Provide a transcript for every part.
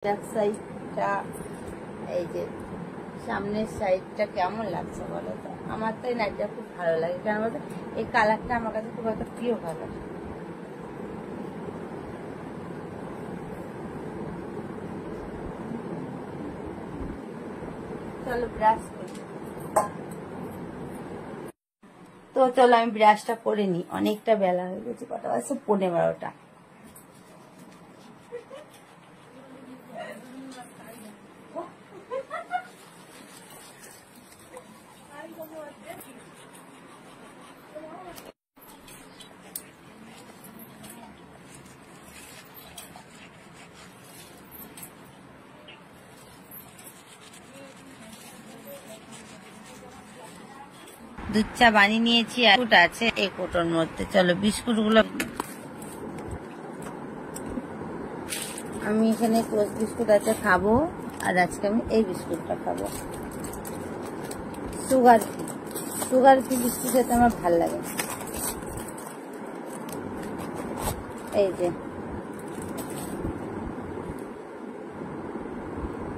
Back সাইডটা এই যে সামনের সাইডটা কেমন লাগছে বলো তো? আমার তো এই নাইটটা খুব ভালো লাগে, কেন বলতো এই কালারটা আমার কাছে খুব একটা প্রিয় কালার। চলো ব্রাশ করি। তো চলো আমি ব্রাশটা করে নিই, অনেকটা বেলা হয়ে গেছে, কটা বাজছে? 11:30। দুধ চা বানিয়ে নিয়েছি, বিস্কুট আছে এই কোটোর মধ্যে। চলো বিস্কুট গুলো আমি এখানে টোস্ট বিস্কুট আছে খাবো, আর আজকে আমি এই বিস্কুটটা খাবো। সুগার ফ্রি বিস্কুট খেতে আমার ভাল লাগে। এই যে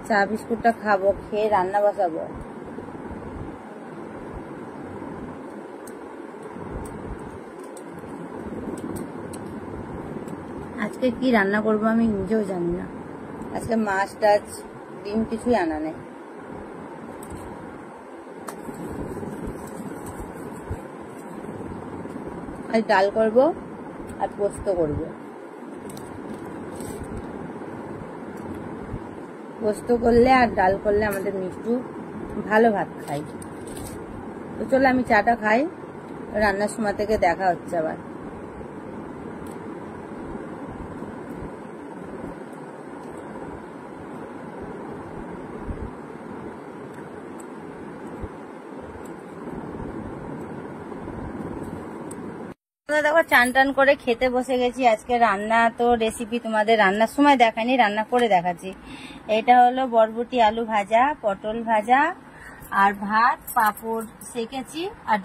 চা বিস্কুটটা খাবো, খেয়ে রান্না বসাবো। আজকে কি রান্না করবো আমি নিজেও জানি না। আজকে মাছ টাছ ডিম কিছুই আনা নেই। আজ ডাল করবো আর পোস্ত করবো। পোস্ত করলে আর ডাল করলে আমাদের মিষ্টু ভালো ভাত খাই। তো চলো আমি চাটা খাই, রান্নার সময় থেকে দেখা হচ্ছে আবার। দেখো চান টান করে খেতে বসে গেছি। আজকে রান্না তো রেসিপি তোমাদের রান্নার সময় দেখানি, রান্না করে দেখাচ্ছি। এটা হলো বরবটি আলু ভাজা, পটল ভাজা আর ভাত, পাঁপড় সেকেছি আর